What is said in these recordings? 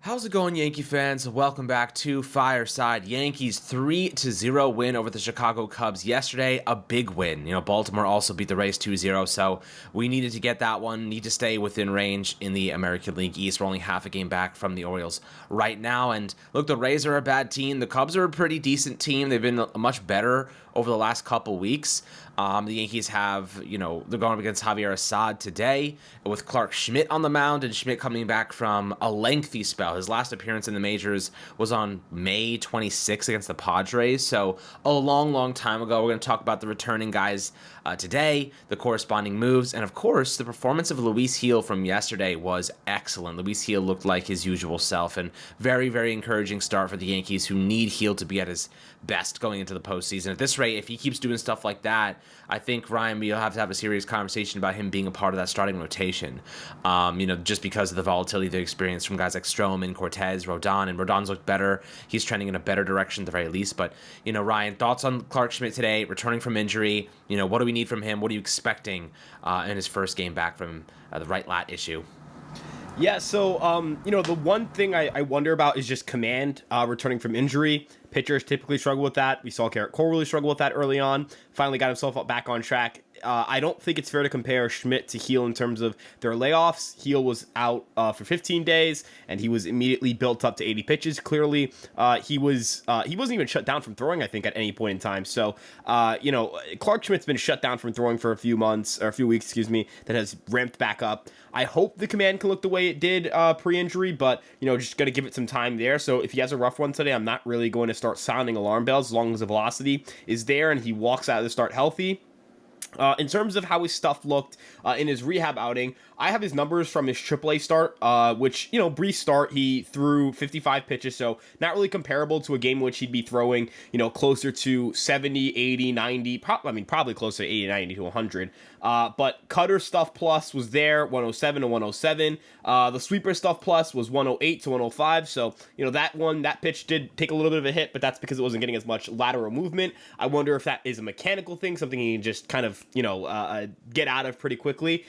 How's it going, Yankee fans? Welcome back to Fireside Yankees 3-0 win over the Chicago Cubs yesterday. A big win. Baltimore also beat the Rays 2-0, so we needed to get that one. Need to stay within range in the American League East. We're only half a game back from the Orioles right now. And look, the Rays are a bad team. The Cubs are a pretty decent team. They've been much better over the last couple weeks. The Yankees have, they're going up against Javier Assad today with Clark Schmidt on the mound, and Schmidt coming back from a lengthy spell. His last appearance in the majors was on May 26th against the Padres, so a long, long time ago. We're going to talk about the returning guys today, the corresponding moves, and of course, the performance of Luis Gil from yesterday was excellent. Luis Gil looked like his usual self, and very, very encouraging start for the Yankees, who need Gil to be at his best going into the postseason. At this rate, if he keeps doing stuff like that, I think, Ryan, we'll have to have a serious conversation about him being a part of that starting rotation. Just because of the volatility they experienced from guys like Stroman, Cortez, Rodon, and Rodon's looked better. He's trending in a better direction at the very least. But, Ryan, thoughts on Clark Schmidt today, returning from injury? What do we need from him? What are you expecting in his first game back from the right lat issue? Yeah, so, the one thing I wonder about is just command returning from injury. Pitchers typically struggle with that. We saw Garrett Cole really struggle with that early on. Finally got himself back on track. I don't think it's fair to compare Schmidt to Gil in terms of their layoffs. Gil was out for 15 days, and he was immediately built up to 80 pitches. Clearly, he wasn't even shut down from throwing, I think, at any point in time. So, Clark Schmidt's been shut down from throwing for a few weeks, that has ramped back up. I hope the command can look the way it did pre-injury, but, just got to give it some time there. So if he has a rough one today, I'm not really going to start sounding alarm bells as long as the velocity is there and he walks out of the start healthy. In terms of how his stuff looked in his rehab outing, I have his numbers from his AAA start, which, brief start. He threw 55 pitches, so not really comparable to a game in which he'd be throwing, closer to 70, 80, 90, probably closer to 80, 90 to 100. But cutter stuff plus was there, 107 to 107. The sweeper stuff plus was 108 to 105. So, that pitch did take a little bit of a hit, but that's because it wasn't getting as much lateral movement. I wonder if that is a mechanical thing, something he can just kind of, get out of pretty quickly.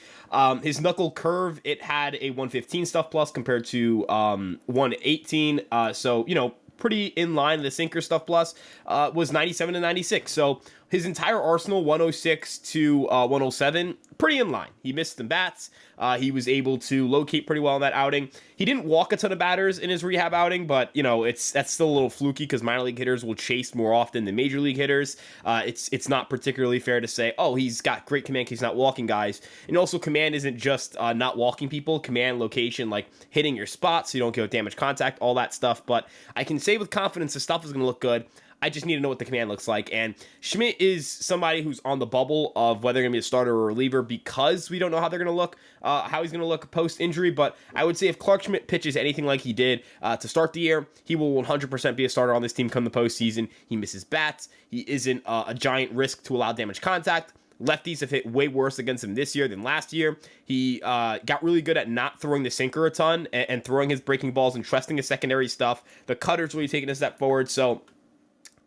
His knuckle curve, it had a 115 stuff plus compared to 118. So, pretty in line. The sinker stuff plus was 97 to 96. So his entire arsenal, 106 to 107, pretty in line. He missed some bats. He was able to locate pretty well in that outing. He didn't walk a ton of batters in his rehab outing, but that's still a little fluky because minor league hitters will chase more often than major league hitters. It's not particularly fair to say, oh, he's got great command because he's not walking guys. And also, command isn't just not walking people. Command, location, like hitting your spots so you don't get damage contact, all that stuff. But I can say with confidence the stuff is going to look good. I just need to know what the command looks like. And Schmidt is somebody who's on the bubble of whether they're going to be a starter or a reliever because we don't know how they're going to look, how he's going to look post-injury. But I would say if Clark Schmidt pitches anything like he did to start the year, he will 100% be a starter on this team come the postseason. He misses bats. He isn't a giant risk to allow damage contact. Lefties have hit way worse against him this year than last year. He got really good at not throwing the sinker a ton and throwing his breaking balls and trusting his secondary stuff. The cutter's really taking a step forward. So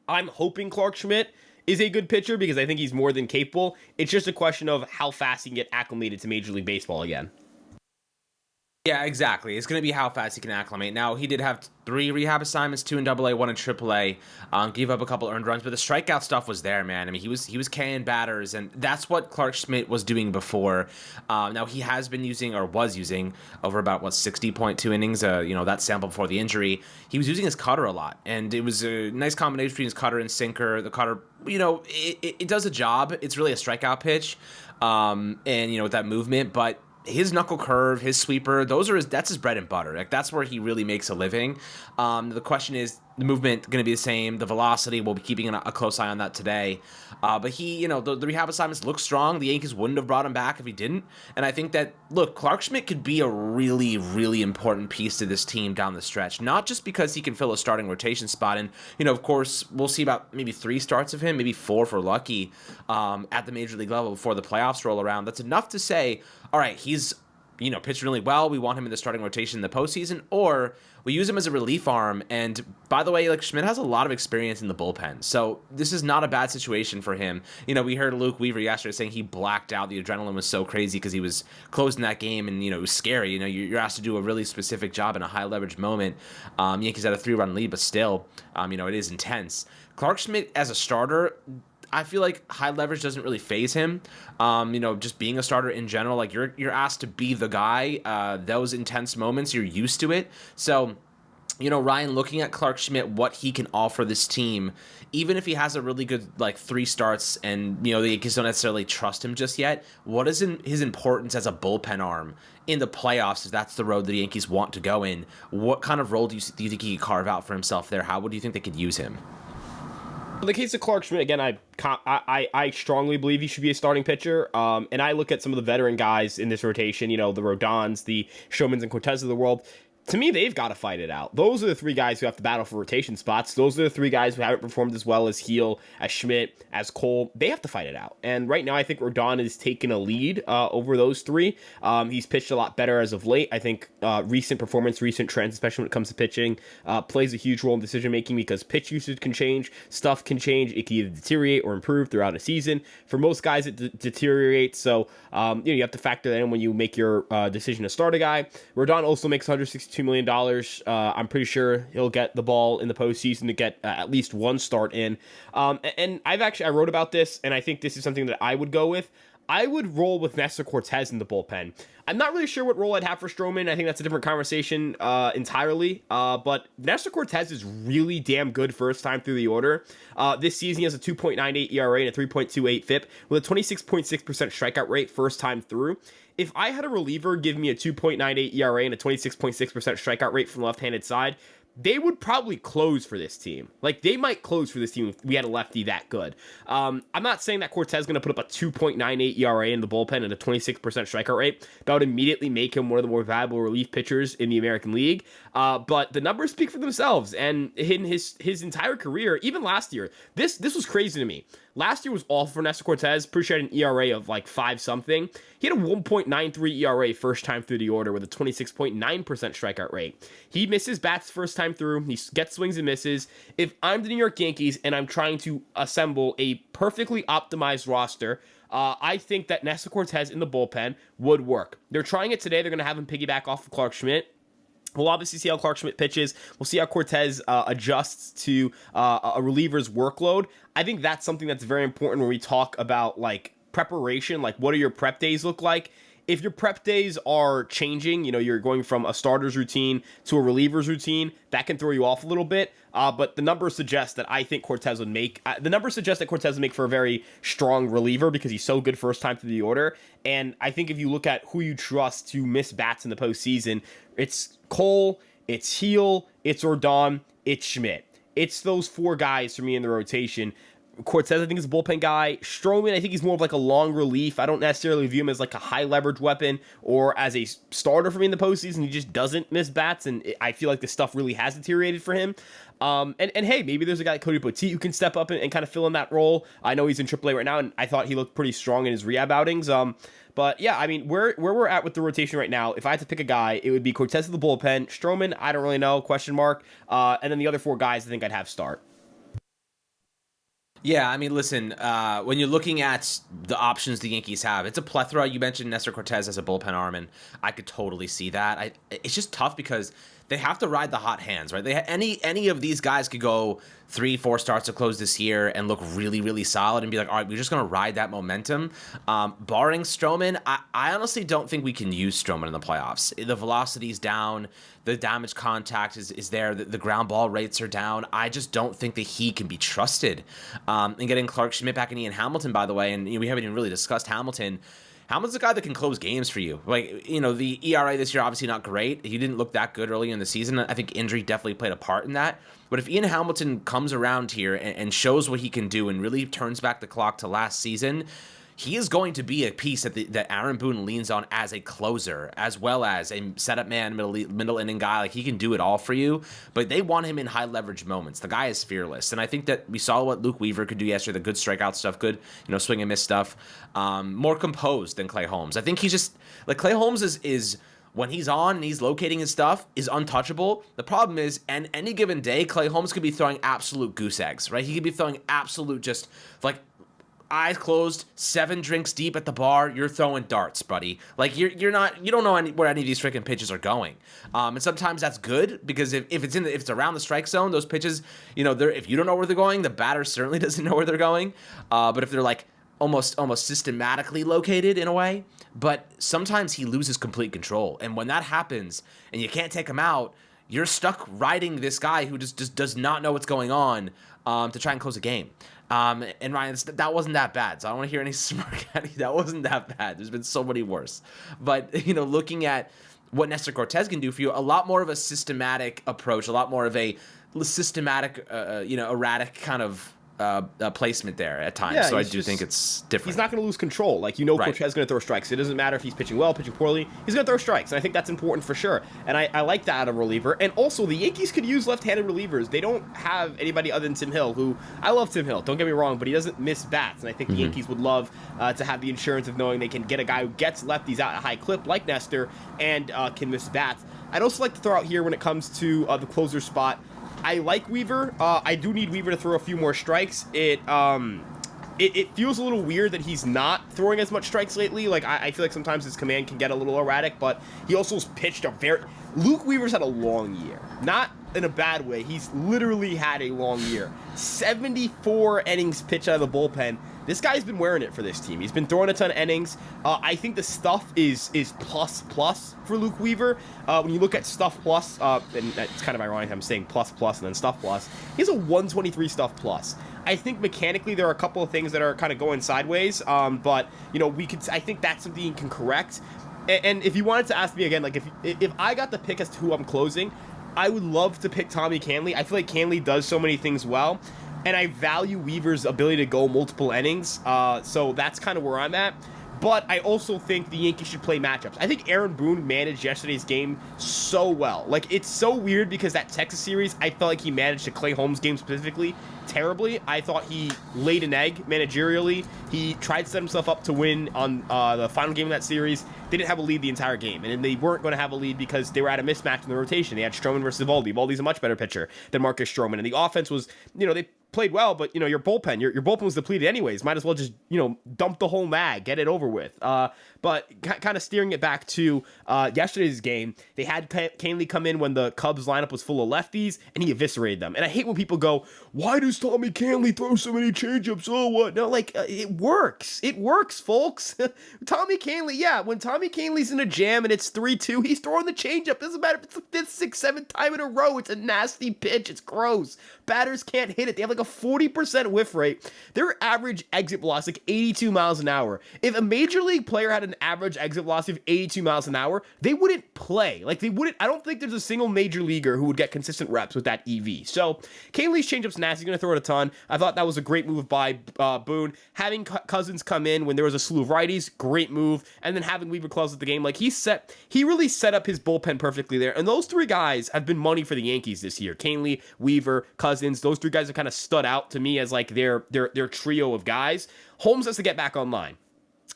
I'm hoping Clark Schmidt is a good pitcher because I think he's more than capable. It's just a question of how fast he can get acclimated to Major League Baseball again. Yeah, exactly. It's going to be how fast he can acclimate. Now, he did have 3 rehab assignments, 2 in AA, 1 in AAA. Gave up a couple earned runs, but the strikeout stuff was there, man. I mean, he was K-ing batters, and that's what Clark Schmidt was doing before. Now, he has been using, or was using, over about, 60.2 innings, that sample before the injury. He was using his cutter a lot, and it was a nice combination between his cutter and sinker. The cutter, it does a job. It's really a strikeout pitch, and, with that movement, but his knuckle curve, his sweeper, that's his bread and butter. Like, that's where he really makes a living. The question is, the movement going to be the same. The velocity, we'll be keeping a close eye on that today. But he, the rehab assignments look strong. The Yankees wouldn't have brought him back if he didn't. And I think that, look, Clark Schmidt could be a really, really important piece to this team down the stretch. Not just because he can fill a starting rotation spot. And, of course, we'll see about maybe 3 starts of him, maybe 4 for lucky at the major league level before the playoffs roll around. That's enough to say, all right, he's pitched really well. We want him in the starting rotation in the postseason, or we use him as a relief arm. And by the way, like Schmidt has a lot of experience in the bullpen, so this is not a bad situation for him. We heard Luke Weaver yesterday saying he blacked out. The adrenaline was so crazy because he was closing that game, and it was scary. You're asked to do a really specific job in a high leverage moment. Yankees had a 3-run lead, but still, it is intense. Clark Schmidt as a starter, I feel like high leverage doesn't really phase him. Just being a starter in general, like you're asked to be the guy. Those intense moments, you're used to it. So, Ryan, looking at Clark Schmidt, what he can offer this team, even if he has a really good 3 starts and the Yankees don't necessarily trust him just yet, what is his importance as a bullpen arm in the playoffs? If that's the road that the Yankees want to go in, what kind of role do you think he could carve out for himself there? How would you think they could use him? In the case of Clark Schmidt, again, I strongly believe he should be a starting pitcher. And I look at some of the veteran guys in this rotation, the Rodons, the Stromans and Cortez of the world. To me, they've got to fight it out. Those are the 3 guys who have to battle for rotation spots. Those are the 3 guys who haven't performed as well as Heel, as Schmidt, as Cole. They have to fight it out. And right now, I think Rodon has taken a lead over those 3. He's pitched a lot better as of late. I think recent performance, recent trends, especially when it comes to pitching, plays a huge role in decision-making because pitch usage can change, stuff can change. It can either deteriorate or improve throughout a season. For most guys, it deteriorates. So, you have to factor that in when you make your decision to start a guy. Rodon also makes $162 million. I'm pretty sure he'll get the ball in the postseason to get at least 1 start in. And I wrote about this, and I think this is something that I would go with. I would roll with Nestor Cortez in the bullpen. I'm not really sure what role I'd have for Stroman. I think that's a different conversation entirely. But Nestor Cortez is really damn good first time through the order. This season, he has a 2.98 ERA and a 3.28 FIP with a 26.6% strikeout rate first time through. If I had a reliever give me a 2.98 ERA and a 26.6% strikeout rate from the left-handed side, they would probably close for this team. They might close for this team if we had a lefty that good. I'm not saying that Cortez is going to put up a 2.98 ERA in the bullpen and a 26% strikeout rate. That would immediately make him one of the more valuable relief pitchers in the American League. But the numbers speak for themselves. And in his entire career, even last year, this was crazy to me. Last year was awful for Nestor Cortez. Pretty sure he had an ERA of 5-something. He had a 1.93 ERA first time through the order with a 26.9% strikeout rate. He misses bats first time through. He gets swings and misses. If I'm the New York Yankees and I'm trying to assemble a perfectly optimized roster, I think that Nestor Cortez in the bullpen would work. They're trying it today. They're going to have him piggyback off of Clark Schmidt. We'll obviously see how Clark Schmidt pitches. We'll see how Cortez adjusts to a reliever's workload. I think that's something that's very important when we talk about preparation. What do your prep days look like? If your prep days are changing, you're going from a starter's routine to a reliever's routine, that can throw you off a little bit. But the numbers suggest that I think Cortez would make for a very strong reliever because he's so good first time through the order. And I think if you look at who you trust to miss bats in the postseason, it's Cole, it's Heel, it's Rodon, it's Schmidt. It's those 4 guys for me in the rotation. Cortez, I think, is a bullpen guy. Stroman, I think he's more of a long relief. I don't necessarily view him as a high leverage weapon or as a starter for me in the postseason. He just doesn't miss bats, and I feel like this stuff really has deteriorated for him. And hey, maybe there's a guy like Cody Poteet who can step up and kind of fill in that role. I know he's in AAA right now, and I thought he looked pretty strong in his rehab outings. But yeah, I mean, where we're at with the rotation right now, if I had to pick a guy, it would be Cortez of the bullpen. Stroman, I don't really know, question mark. And then the other 4 guys, I think I'd have start. Yeah, I mean, listen, when you're looking at the options the Yankees have, it's a plethora. You mentioned Nestor Cortez as a bullpen arm, and I could totally see that. It's just tough because they have to ride the hot hands, right? Any of these guys could go 3-4 starts to close this year and look really, really solid and be like, all right, we're just going to ride that momentum. Barring Stroman, I honestly don't think we can use Stroman in the playoffs. The velocity's down. The damage contact is there. The ground ball rates are down. I just don't think that he can be trusted. And getting Clark Schmidt back and Ian Hamilton, by the way, and we haven't even really discussed Hamilton. Hamilton's a guy that can close games for you. The ERA this year, obviously not great. He didn't look that good early in the season. I think injury definitely played a part in that. But if Ian Hamilton comes around here and shows what he can do and really turns back the clock to last season, he is going to be a piece that Aaron Boone leans on as a closer, as well as a setup man, middle inning guy. Like, he can do it all for you, but they want him in high leverage moments. The guy is fearless, and I think that we saw what Luke Weaver could do yesterday. The good strikeout stuff, good swing and miss stuff. More composed than Clay Holmes. I think he's just like Clay Holmes is when he's on and he's locating his stuff, is untouchable. The problem is, and any given day, Clay Holmes could be throwing absolute goose eggs, right? He could be throwing absolute just like eyes closed, 7 drinks deep at the bar. You're throwing darts, buddy. Like you don't know where any of these freaking pitches are going. And sometimes that's good because if it's around the strike zone, those pitches, if you don't know where they're going, the batter certainly doesn't know where they're going. But if they're like almost systematically located in a way, but sometimes he loses complete control. And when that happens and you can't take him out, you're stuck riding this guy who just does not know what's going on to try and close a game. And Ryan, that wasn't that bad. So I don't want to hear any smirk at you. That wasn't that bad. There's been so many worse. But, looking at what Nestor Cortez can do for you, a lot more of a systematic approach, a lot more of a systematic, erratic kind of placement there at times. Yeah, so I do think it's different. He's not going to lose control. Like, right. Cortez is going to throw strikes. It doesn't matter if he's pitching well, pitching poorly. He's going to throw strikes, and I think that's important for sure. And I like that out of a reliever. And also, the Yankees could use left-handed relievers. They don't have anybody other than Tim Hill, who I love Tim Hill. Don't get me wrong, but he doesn't miss bats. And I think the Yankees would love to have the insurance of knowing they can get a guy who gets lefties out at a high clip like Nestor and can miss bats. I'd also like to throw out here when it comes to the closer spot, I like Weaver. I do need Weaver to throw a few more strikes. It feels a little weird that he's not throwing as much strikes lately. Like, I feel like sometimes his command can get a little erratic, but he also pitched Luke Weaver's had a long year. Not in a bad way. He's literally had a long year. 74 innings pitched out of the bullpen. This guy's been wearing it for this team. He's been throwing a ton of innings. I think the stuff is plus for Luke Weaver. When you look at stuff plus, and it's kind of ironic I'm saying plus and then stuff plus, he has a 123 stuff plus. I think mechanically there are a couple of things that are kind of going sideways, but I think that's something you can correct. And if you wanted to ask me again, like if I got the pick as to who I'm closing, I would love to pick Tommy Kahnle. I feel like Kahnle does so many things well. And I value Weaver's ability to go multiple innings, so that's kind of where I'm at. But I also think the Yankees should play matchups. I think Aaron Boone managed yesterday's game so well. Like, it's so weird because that Texas series, I felt like he managed the Clay Holmes game specifically terribly. I thought he laid an egg managerially. He tried to set himself up to win on the final game of that series. They didn't have a lead the entire game, and they weren't going to have a lead because they were at a mismatch in the rotation. They had Stroman versus Eovaldi. Eovaldi's a much better pitcher than Marcus Stroman, and the offense was, they played well, but your bullpen, your bullpen was depleted anyways. Might as well just dump the whole mag, get it over with. But kind of steering it back to yesterday's game, they had Kahnle come in when the Cubs lineup was full of lefties, and he eviscerated them. And I hate when people go, "Why does Tommy Kahnle throw so many changeups? Oh, what?" No, it works. It works, folks. Tommy Kahnle, yeah. When Tommy Kahnle's in a jam and it's 3-2, he's throwing the changeup. Doesn't matter if it's the 5th, 6th, 7th time in a row. It's a nasty pitch. It's gross. Batters can't hit it. They have like a 40% whiff rate. Their average exit velocity is like 82 miles an hour. If a major league player had an average exit velocity of 82 miles an hour, they wouldn't play. Like, they wouldn't. I don't think there's a single major leaguer who would get consistent reps with that EV. So Kahnle's changeup's nasty. He's going to throw it a ton. I thought that was a great move by Boone. Having Cousins come in when there was a slew of righties, great move. And then having Weaver close at the game, like, he really set up his bullpen perfectly there. And those three guys have been money for the Yankees this year. Kahnle, Weaver, Cousins. Those three guys have kind of stood out to me as like their trio of guys. Holmes has to get back online.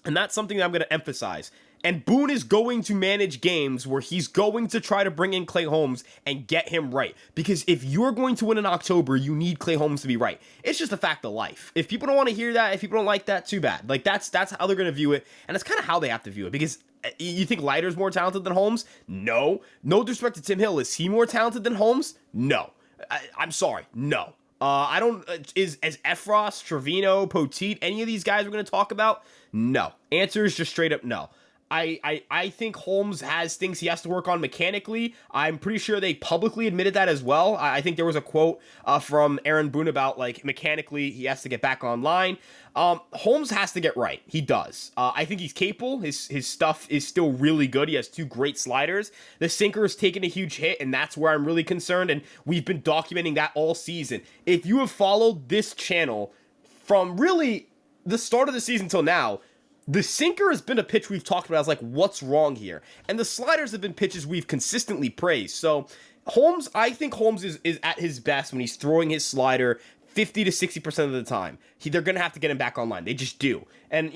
And that's something that I'm going to emphasize. And Boone is going to manage games where he's going to try to bring in Clay Holmes and get him right. Because if you're going to win in October, you need Clay Holmes to be right. It's just a fact of life. If people don't want to hear that, if people don't like that, too bad. Like, that's how they're going to view it. And that's kind of how they have to view it. Because you think Leiter's more talented than Holmes? No. No disrespect to Tim Hill. Is he more talented than Holmes? No. I'm sorry. No. I don't, is Efros, Trevino, Poteet, any of these guys we're going to talk about? No. Answer is just straight up no. I think Holmes has things he has to work on mechanically. I'm pretty sure they publicly admitted that as well. I think there was a quote from Aaron Boone about, like, mechanically he has to get back online. Holmes has to get right. He does. I think he's capable. His stuff is still really good. He has 2 great sliders. The sinker has taken a huge hit, and that's where I'm really concerned, and we've been documenting that all season. If you have followed this channel from really the start of the season till now, The sinker has been a pitch we've talked about as like, what's wrong here? And the sliders have been pitches we've consistently praised. So I think Holmes is at his best when he's throwing his slider 50 to 60% of the time. They're going to have to get him back online. They just do. And,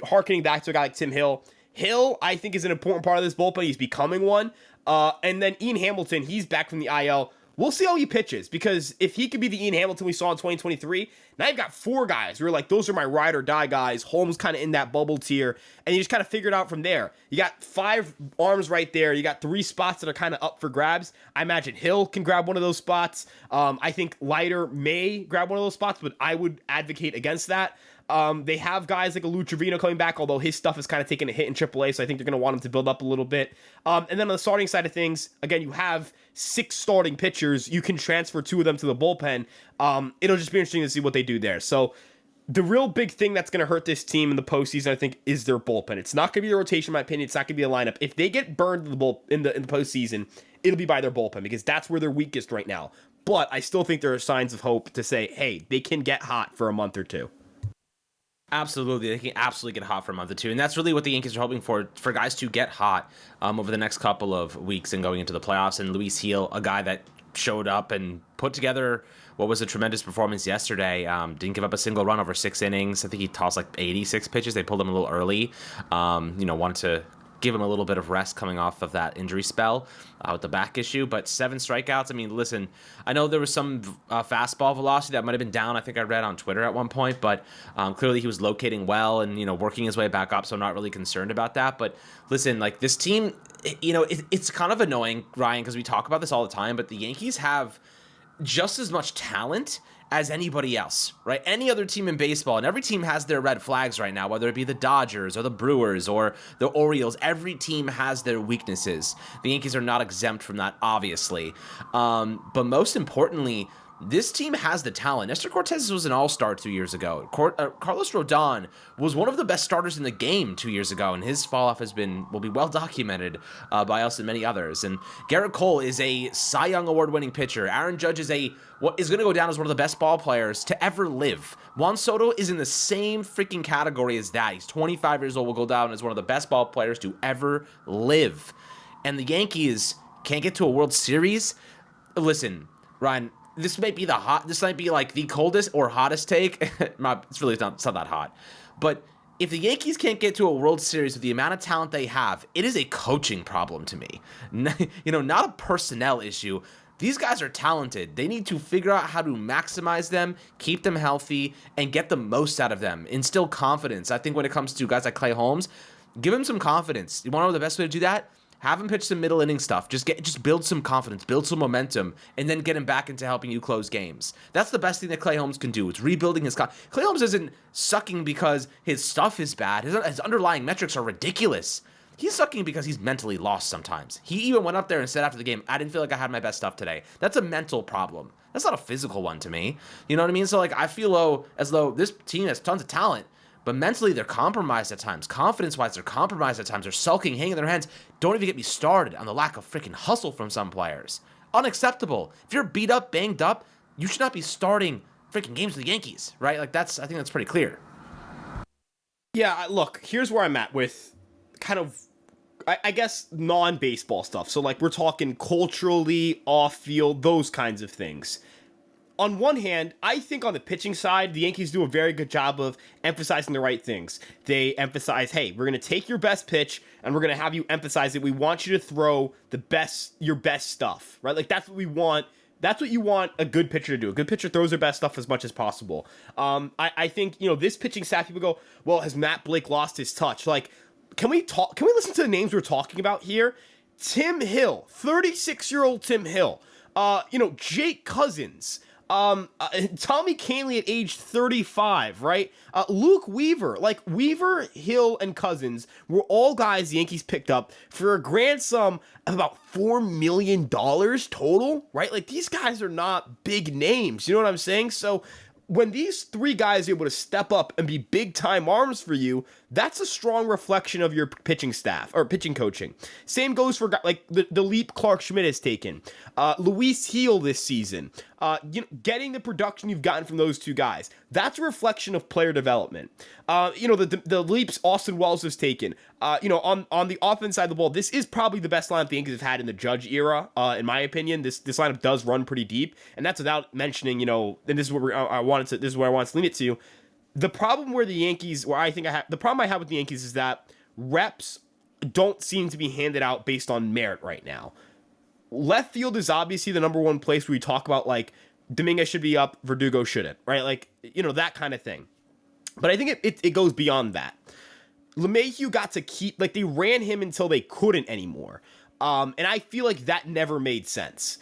harkening back to a guy like Tim Hill, I think, is an important part of this bullpen. He's becoming one. And then Ian Hamilton, he's back from the IL. We'll see how he pitches, because if he could be the Ian Hamilton we saw in 2023, now you've got 4 guys who are like, those are my ride or die guys. Holmes kind of in that bubble tier, and you just kind of figure it out from there. You got 5 arms right there. You got 3 spots that are kind of up for grabs. I imagine Hill can grab one of those spots. I think Leiter may grab one of those spots, but I would advocate against that. They have guys like a Lou Trevino coming back, although his stuff is kind of taking a hit in AAA, so I think they're going to want him to build up a little bit. And then on the starting side of things, again, you have 6 starting pitchers. You can transfer 2 of them to the bullpen. It'll just be interesting to see what they do there. So the real big thing that's going to hurt this team in the postseason, I think, is their bullpen. It's not going to be the rotation, in my opinion. It's not going to be a lineup. If they get burned in the postseason, it'll be by their bullpen, because that's where they're weakest right now. But I still think there are signs of hope to say, hey, they can get hot for a month or 2. Absolutely. They can absolutely get hot for a month or 2. And that's really what the Yankees are hoping for guys to get hot over the next couple of weeks and going into the playoffs. And Luis Gil, a guy that showed up and put together what was a tremendous performance yesterday. Didn't give up a single run over 6 innings. I think he tossed like 86 pitches. They pulled him a little early. Wanted to give him a little bit of rest coming off of that injury spell with the back issue, but 7 strikeouts. I mean, listen, I know there was some fastball velocity that might have been down. I think I read on Twitter at one point, but clearly he was locating well and, working his way back up. So I'm not really concerned about that. But listen, like this team, it's kind of annoying, Ryan, because we talk about this all the time, but the Yankees have just as much talent as anybody else, right? Any other team in baseball, and every team has their red flags right now, whether it be the Dodgers or the Brewers or the Orioles. Every team has their weaknesses. The Yankees are not exempt from that, obviously. But most importantly, this team has the talent. Nestor Cortez was an all-star 2 years ago. Carlos Rodon was one of the best starters in the game 2 years ago, and his fall-off will be well documented by us and many others. And Garrett Cole is a Cy Young Award-winning pitcher. Aaron Judge is going to go down as one of the best ball players to ever live. Juan Soto is in the same freaking category as that. He's 25 years old, will go down as one of the best ball players to ever live. And the Yankees can't get to a World Series? Listen, Ryan, this might be like the coldest or hottest take. It's not that hot. But if the Yankees can't get to a World Series with the amount of talent they have, it is a coaching problem to me. Not a personnel issue. These guys are talented. They need to figure out how to maximize them, keep them healthy, and get the most out of them. Instill confidence. I think when it comes to guys like Clay Holmes, give him some confidence. You want to know the best way to do that? Have him pitch some middle inning stuff. Just build some confidence, build some momentum, and then get him back into helping you close games. That's the best thing that Clay Holmes can do. It's rebuilding his Clay Holmes isn't sucking because his stuff is bad. His underlying metrics are ridiculous. He's sucking because he's mentally lost sometimes. He even went up there and said after the game, I didn't feel like I had my best stuff today. That's a mental problem. That's not a physical one to me. You know what I mean? So I feel as though this team has tons of talent, but mentally, they're compromised at times. Confidence-wise, they're compromised at times. They're sulking, hanging their heads. Don't even get me started on the lack of freaking hustle from some players. Unacceptable. If you're beat up, banged up, you should not be starting freaking games with the Yankees, right? I think that's pretty clear. Yeah, look, here's where I'm at with kind of, I guess, non-baseball stuff. So, we're talking culturally, off-field, those kinds of things. On one hand, I think on the pitching side, the Yankees do a very good job of emphasizing the right things. They emphasize, hey, we're going to take your best pitch and we're going to have you emphasize it. We want you to throw your best stuff, right? That's what we want. That's what you want a good pitcher to do. A good pitcher throws their best stuff as much as possible. I think, this pitching staff, people go, well, has Matt Blake lost his touch? Can we listen to the names we're talking about here? Tim Hill, 36-year-old Tim Hill. Jake Cousins. Tommy Kahnle at age 35, right? Luke Weaver, Weaver, Hill, and Cousins were all guys the Yankees picked up for a grand sum of about $4 million total, right? These guys are not big names, you know what I'm saying? So when these 3 guys are able to step up and be big time arms for you, that's a strong reflection of your pitching staff or pitching coaching. Same goes for the leap Clark Schmidt has taken. Luis Gil this season. Getting the production you've gotten from those two guys, that's a reflection of player development. The leaps Austin Wells has taken, on the offense side of the ball, this is probably the best lineup the Yankees have had in the Judge era, in my opinion. This lineup does run pretty deep, and that's without mentioning, and this is where I wanted to lean it to. The problem where the Yankees, the problem I have with the Yankees is that reps don't seem to be handed out based on merit right now. Left field is obviously the number one place where we talk about, like, Dominguez should be up, Verdugo shouldn't, right? Like, that kind of thing. But I think it goes beyond that. LeMahieu got to keep, like, they ran him until they couldn't anymore. And I feel like that never made sense.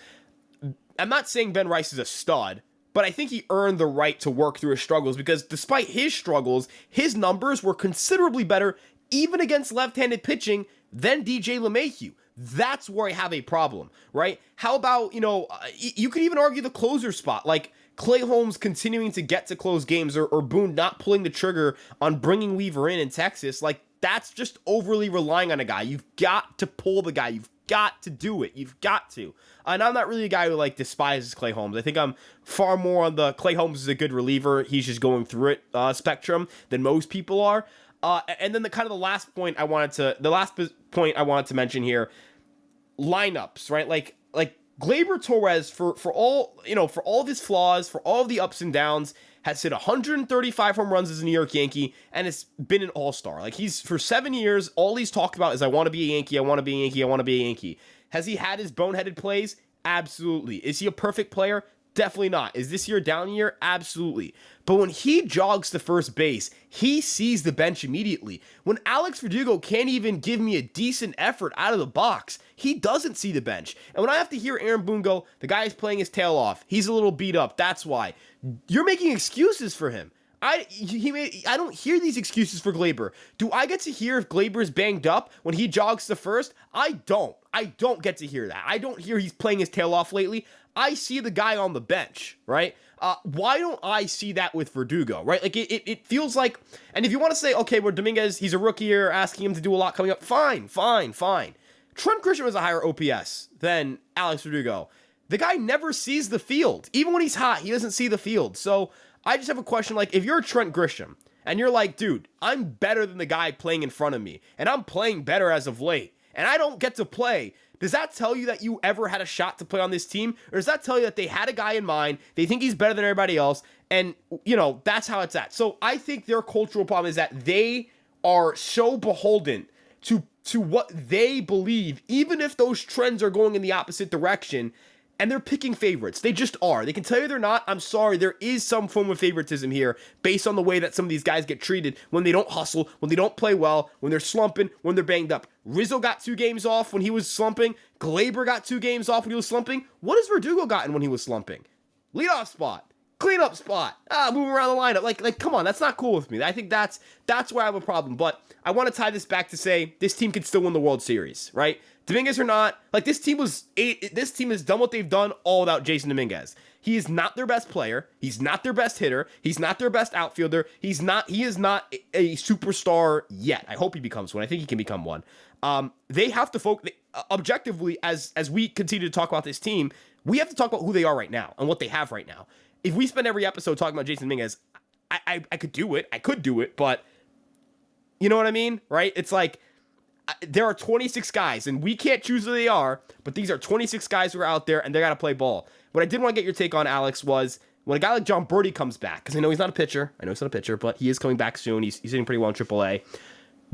I'm not saying Ben Rice is a stud, but I think he earned the right to work through his struggles, because despite his struggles, his numbers were considerably better, even against left-handed pitching, than DJ LeMahieu. That's where I have a problem, right? How about, you could even argue the closer spot, like Clay Holmes continuing to get to close games, or Boone not pulling the trigger on bringing Weaver in Texas. Like, that's just overly relying on a guy. You've got to pull the guy. You've got to do it. You've got to. And I'm not really a guy who, like, despises Clay Holmes. I think I'm far more on the Clay Holmes is a good reliever, he's just going through it spectrum than most people are. And then the last point I wanted to mention here, lineups, right? Like Gleyber Torres, for all of his flaws, for all of the ups and downs, has hit 135 home runs as a New York Yankee, and it's been an all-star. Like, he's, for 7 years, all he's talked about is, I want to be a Yankee, I want to be a Yankee, I want to be a Yankee. Has he had his boneheaded plays? Absolutely. Is he a perfect player? Definitely not. Is this year a down year? Absolutely. But when he jogs to first base, he sees the bench immediately. When Alex Verdugo can't even give me a decent effort out of the box, he doesn't see the bench. And when I have to hear Aaron Boone go, the guy is playing his tail off, he's a little beat up, that's why. You're making excuses for him. I don't hear these excuses for Gleyber. Do I get to hear if Gleyber is banged up when he jogs to first? I don't get to hear that. I don't hear he's playing his tail off lately. I see the guy on the bench, right? Why don't I see that with Verdugo, right? Like, it feels like, and if you want to say, okay, well, Dominguez, he's a rookie here, asking him to do a lot coming up, fine. Trent Grisham has a higher OPS than Alex Verdugo. The guy never sees the field. Even when he's hot, he doesn't see the field. So I just have a question, like, if you're Trent Grisham, and you're like, dude, I'm better than the guy playing in front of me, and I'm playing better as of late, and I don't get to play, does that tell you that you ever had a shot to play on this team? Or does that tell you that they had a guy in mind, they think he's better than everybody else, and, that's how it's at? So I think their cultural problem is that they are so beholden to what they believe, even if those trends are going in the opposite direction, and they're picking favorites. They just are. They can tell you they're not. I'm sorry. There is some form of favoritism here based on the way that some of these guys get treated when they don't hustle, when they don't play well, when they're slumping, when they're banged up. Rizzo got 2 games off when he was slumping. Gleyber got 2 games off when he was slumping. What has Verdugo gotten when he was slumping? Leadoff spot. Cleanup spot. Moving around the lineup. Like, come on. That's not cool with me. I think that's where I have a problem. But I want to tie this back to say this team can still win the World Series, right? Dominguez or not, like, this team has done what they've done all without Jason Dominguez. He is not their best player. He's not their best hitter. He's not their best outfielder. He is not a superstar yet. I hope he becomes one. I think he can become one. They have to focus objectively as we continue to talk about this team. We have to talk about who they are right now and what they have right now. If we spend every episode talking about Jason Dominguez, I could do it. I could do it, but you know what I mean, right? It's like, there are 26 guys, and we can't choose who they are, but these are 26 guys who are out there, and they got to play ball. What I did want to get your take on, Alex, was when a guy like John Birdie comes back, because I know he's not a pitcher. But he is coming back soon. He's hitting pretty well in AAA.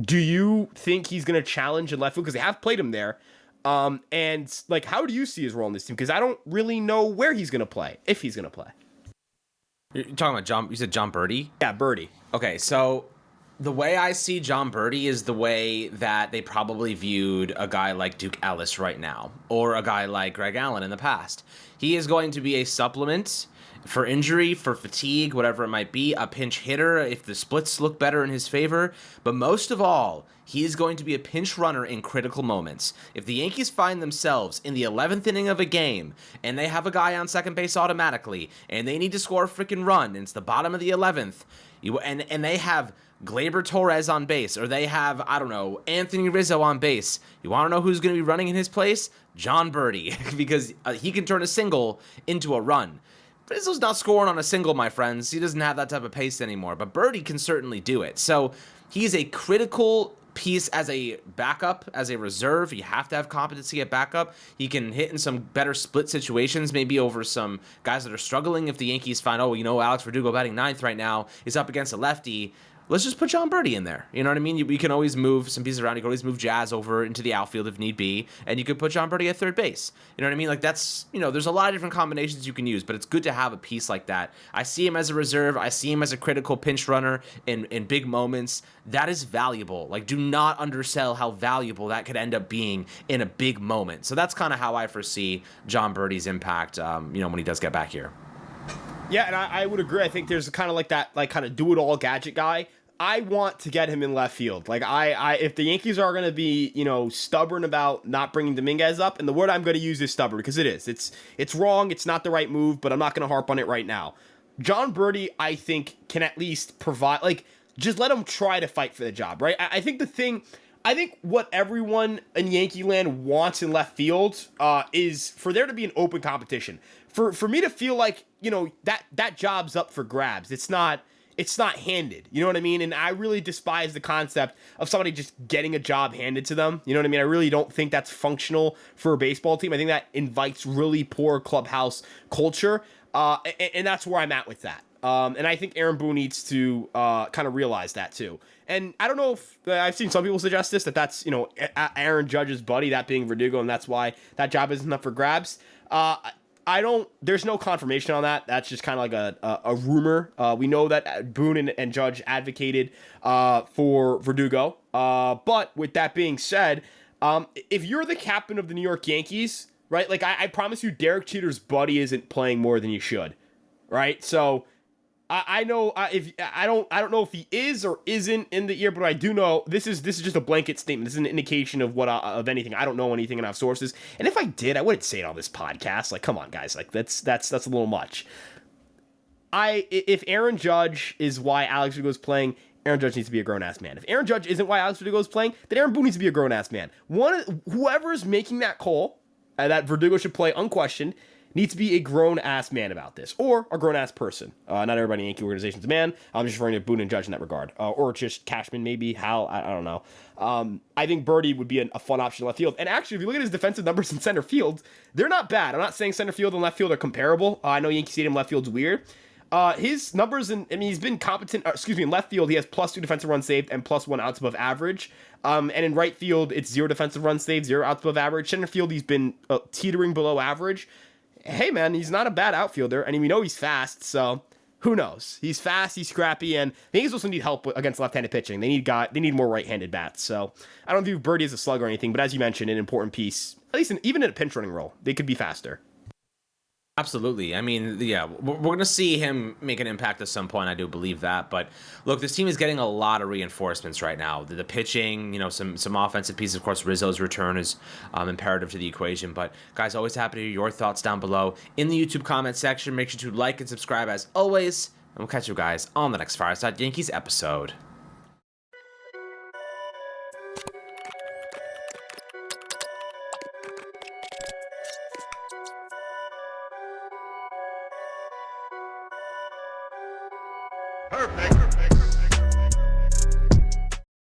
Do you think he's going to challenge in left field? Because they have played him there. And, like, how do you see his role in this team? Because I don't really know where he's going to play, if he's going to play. You're talking about John, you said John Birdie? Yeah, Birdie. Okay, so the way I see John Birdie is the way that they probably viewed a guy like Duke Ellis right now, or a guy like Greg Allen in the past. He is going to be a supplement for injury, for fatigue, whatever it might be, a pinch hitter if the splits look better in his favor, but most of all, he is going to be a pinch runner in critical moments. If the Yankees find themselves in the 11th inning of a game, and they have a guy on second base automatically, and they need to score a freaking run, and it's the bottom of the 11th, and they have Gleyber Torres on base, or they have, I don't know, Anthony Rizzo on base. You want to know who's going to be running in his place? John Birdie, because he can turn a single into a run. Rizzo's not scoring on a single, my friends. He doesn't have that type of pace anymore, but Birdie can certainly do it. So he's a critical piece as a backup, as a reserve. You have to have competency at backup. He can hit in some better split situations, maybe over some guys that are struggling. If the Yankees find, oh, Alex Verdugo batting ninth right now is up against a lefty, let's just put John Birdie in there. You know what I mean? We can always move some pieces around. You can always move Jazz over into the outfield if need be, and you could put John Birdie at third base. You know what I mean? Like, that's, there's a lot of different combinations you can use, but it's good to have a piece like that. I see him as a reserve. I see him as a critical pinch runner in big moments. That is valuable. Like, do not undersell how valuable that could end up being in a big moment. So that's kind of how I foresee John Birdie's impact, when he does get back here. Yeah, and I would agree. I think there's kind of like that, like, kind of do-it-all gadget guy. I want to get him in left field. Like, if the Yankees are going to be, stubborn about not bringing Dominguez up, and the word I'm going to use is stubborn, because it is. It's wrong. It's not the right move, but I'm not going to harp on it right now. John Birdie, I think, can at least provide, like, just let him try to fight for the job, right? I think what everyone in Yankee land wants in left field is for there to be an open competition. For me to feel like, that job's up for grabs. It's not handed. You know what I mean? And I really despise the concept of somebody just getting a job handed to them. You know what I mean? I really don't think that's functional for a baseball team. I think that invites really poor clubhouse culture. And that's where I'm at with that. And I think Aaron Boone needs to kind of realize that too. And I don't know if I've seen some people suggest this, that's, Aaron Judge's buddy, that being Verdugo, and that's why that job isn't up for grabs. There's no confirmation on that. That's just kind of like a rumor. We know that Boone and Judge advocated for Verdugo. But with that being said, if you're the captain of the New York Yankees, right? Like, I promise you, Derek Jeter's buddy isn't playing more than you should, right? So I know I don't know if he is or isn't in the year, but I do know this is just a blanket statement. This is an indication of what of anything. I don't know anything, and I have sources. And if I did, I wouldn't say it on this podcast. Like, come on, guys, like that's a little much. If Aaron Judge is why Alex Verdugo is playing, Aaron Judge needs to be a grown-ass man. If Aaron Judge isn't why Alex Verdugo is playing, then Aaron Boone needs to be a grown-ass man. Whoever's making that call that Verdugo should play unquestioned needs to be a grown-ass man about this, or a grown-ass person. Not everybody in Yankee organization's a man. I'm just referring to Boone and Judge in that regard. Or just Cashman, maybe, Hal, I don't know. I think Birdie would be a fun option in left field. And actually, if you look at his defensive numbers in center field, they're not bad. I'm not saying center field and left field are comparable. I know Yankee Stadium left field's weird. His numbers, he's been competent, in left field, he has +2 defensive runs saved and +1 outs above average. And in right field, it's 0 defensive runs saved, 0 outs above average. Center field, he's been teetering below average. Hey, man, he's not a bad outfielder, and we know he's fast, so who knows? He's fast, he's scrappy, and the Yankees also need help against left-handed pitching. They need more right-handed bats, so I don't view Birdie as a slug or anything, but as you mentioned, an important piece, at least even in a pinch-running role, they could be faster. Absolutely. I mean, yeah, we're going to see him make an impact at some point. I do believe that. But look, this team is getting a lot of reinforcements right now. The pitching, some offensive pieces. Of course, Rizzo's return is imperative to the equation. But guys, always happy to hear your thoughts down below in the YouTube comment section. Make sure to like and subscribe as always. And we'll catch you guys on the next Fireside Yankees episode. Perfect.